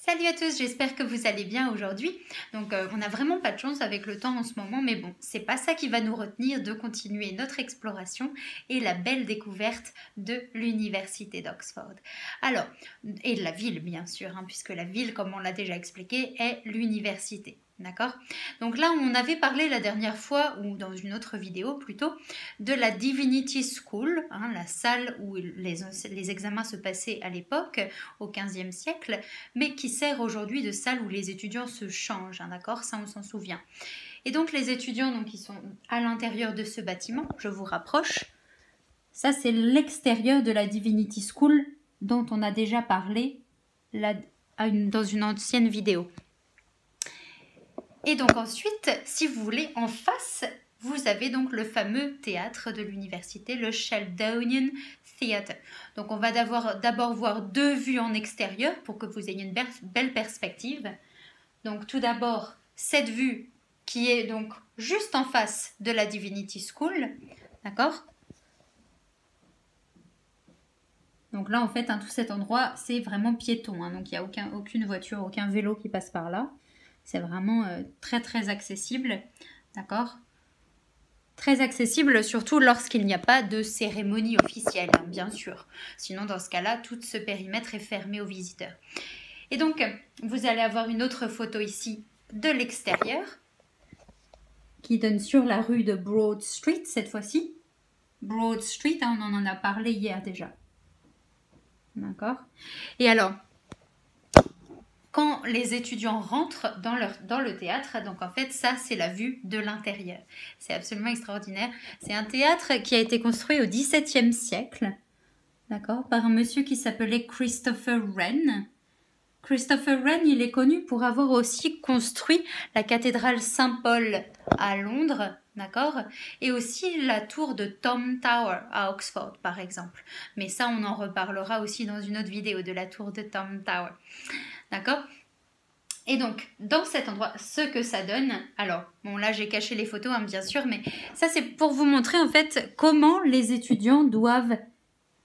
Salut à tous, j'espère que vous allez bien aujourd'hui. Donc on n'a vraiment pas de chance avec le temps en ce moment, mais bon, c'est pas ça qui va nous retenir de continuer notre exploration et la belle découverte de l'université d'Oxford. Alors, et de la ville bien sûr, puisque la ville, comme on l'a déjà expliqué, est l'université. D'accord? Donc là, on avait parlé la dernière fois, ou dans une autre vidéo plutôt, de la Divinity School, la salle où les examens se passaient à l'époque, au XVe siècle, mais qui sert aujourd'hui de salle où les étudiants se changent, d'accord? Ça, on s'en souvient. Et donc, les étudiants donc, qui sont à l'intérieur de ce bâtiment, je vous rapproche, ça, c'est l'extérieur de la Divinity School dont on a déjà parlé dans une ancienne vidéo. Et donc ensuite, si vous voulez, en face, vous avez donc le fameux théâtre de l'université, le Sheldonian Theatre. Donc on va d'abord voir deux vues en extérieur pour que vous ayez une belle perspective. Donc tout d'abord, cette vue qui est donc juste en face de la Divinity School, d'accord? Donc là, en fait, tout cet endroit, c'est vraiment piéton. Donc il n'y a aucune voiture, aucun vélo qui passe par là. C'est vraiment très très accessible, d'accord? Très accessible, surtout lorsqu'il n'y a pas de cérémonie officielle, bien sûr. Sinon, dans ce cas-là, tout ce périmètre est fermé aux visiteurs. Et donc, vous allez avoir une autre photo ici de l'extérieur, qui donne sur la rue de Broad Street, cette fois-ci. Broad Street, on en a parlé hier déjà. D'accord? Et alors, quand les étudiants rentrent dans le théâtre, donc en fait ça c'est la vue de l'intérieur. C'est absolument extraordinaire. C'est un théâtre qui a été construit au XVIIe siècle, d'accord, par un monsieur qui s'appelait Christopher Wren. Christopher Wren, il est connu pour avoir aussi construit la cathédrale Saint-Paul à Londres, d'accord, et aussi la tour de Tom Tower à Oxford par exemple. Mais ça on en reparlera aussi dans une autre vidéo de la tour de Tom Tower. D'accord? Et donc, dans cet endroit, ce que ça donne, alors, bon là j'ai caché les photos bien sûr, mais ça c'est pour vous montrer en fait comment les étudiants doivent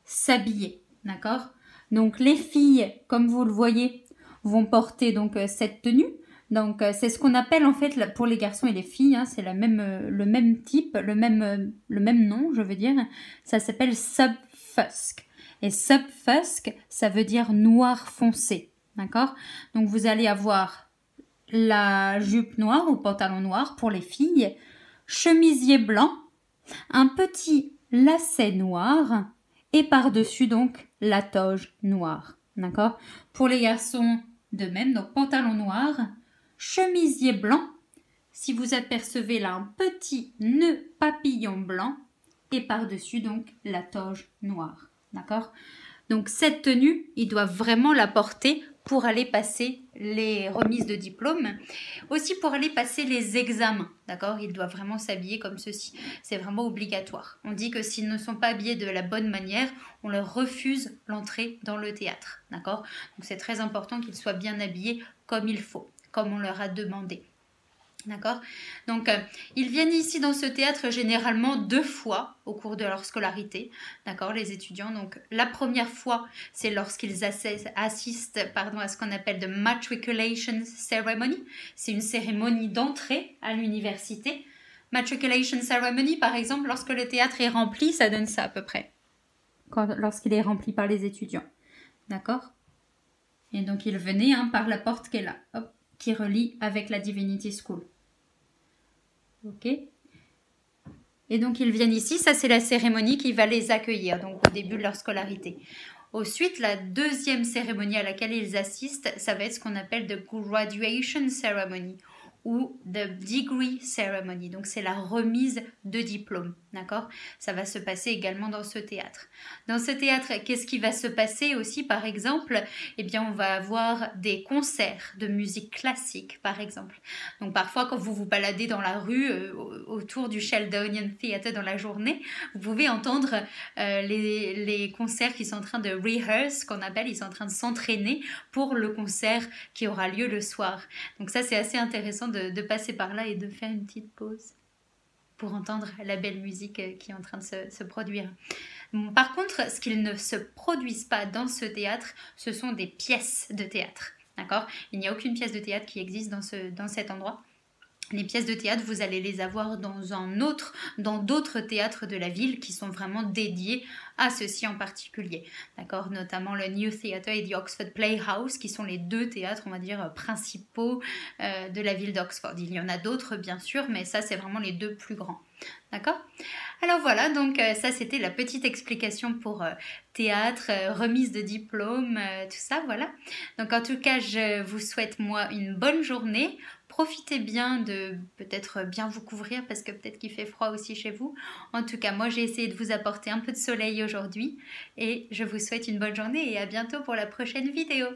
s'habiller, d'accord? Donc les filles, comme vous le voyez, vont porter donc cette tenue. Donc c'est ce qu'on appelle en fait pour les garçons et les filles, c'est le même type, le même nom, je veux dire. Ça s'appelle subfusk. Et subfusk, ça veut dire noir foncé. D'accord? Donc vous allez avoir la jupe noire ou pantalon noir pour les filles, chemisier blanc, un petit lacet noir et par-dessus donc la toge noire. D'accord? Pour les garçons de même, donc pantalon noir, chemisier blanc. Si vous apercevez là un petit nœud papillon blanc et par-dessus donc la toge noire. D'accord? Donc cette tenue, ils doivent vraiment la porter pour aller passer les remises de diplôme, aussi pour aller passer les examens, d'accord? Ils doivent vraiment s'habiller comme ceci, c'est vraiment obligatoire. On dit que s'ils ne sont pas habillés de la bonne manière, on leur refuse l'entrée dans le théâtre, d'accord? Donc c'est très important qu'ils soient bien habillés comme il faut, comme on leur a demandé. D'accord? Donc, ils viennent ici dans ce théâtre généralement 2 fois au cours de leur scolarité. D'accord, les étudiants. Donc, la première fois, c'est lorsqu'ils assistent à ce qu'on appelle the matriculation ceremony. C'est une cérémonie d'entrée à l'université. Matriculation ceremony, par exemple, lorsque le théâtre est rempli, ça donne ça à peu près. Lorsqu'il est rempli par les étudiants. D'accord? Et donc, ils venaient par la porte qui est là. Hop, qui relie avec la Divinity School. Ok. Et donc ils viennent ici, ça c'est la cérémonie qui va les accueillir, donc au début de leur scolarité. Ensuite, la deuxième cérémonie à laquelle ils assistent, ça va être ce qu'on appelle the graduation ceremony ou the degree ceremony. Donc c'est la remise de diplôme, d'accord? Ça va se passer également dans ce théâtre. Dans ce théâtre, qu'est-ce qui va se passer aussi par exemple? Eh bien, on va avoir des concerts de musique classique par exemple. Donc parfois quand vous vous baladez dans la rue autour du Sheldonian Theatre dans la journée, vous pouvez entendre les concerts qui sont en train de rehearse, qu'on appelle, ils sont en train de s'entraîner pour le concert qui aura lieu le soir. Donc ça c'est assez intéressant de passer par là et de faire une petite pause pour entendre la belle musique qui est en train de se produire. Bon, par contre, ce qu'ils ne se produisent pas dans ce théâtre, ce sont des pièces de théâtre. D'accord? Il n'y a aucune pièce de théâtre qui existe dans cet endroit. Les pièces de théâtre, vous allez les avoir dans d'autres théâtres de la ville qui sont vraiment dédiés à ceci en particulier. D'accord? Notamment le New Theatre et the Oxford Playhouse, qui sont les deux théâtres, on va dire, principaux de la ville d'Oxford. Il y en a d'autres, bien sûr, mais ça, c'est vraiment les deux plus grands. D'accord? Alors voilà, donc ça c'était la petite explication pour théâtre, remise de diplôme, tout ça, voilà. Donc en tout cas, je vous souhaite moi une bonne journée. Profitez bien de peut-être bien vous couvrir parce que peut-être qu'il fait froid aussi chez vous. En tout cas, moi j'ai essayé de vous apporter un peu de soleil aujourd'hui et je vous souhaite une bonne journée et à bientôt pour la prochaine vidéo.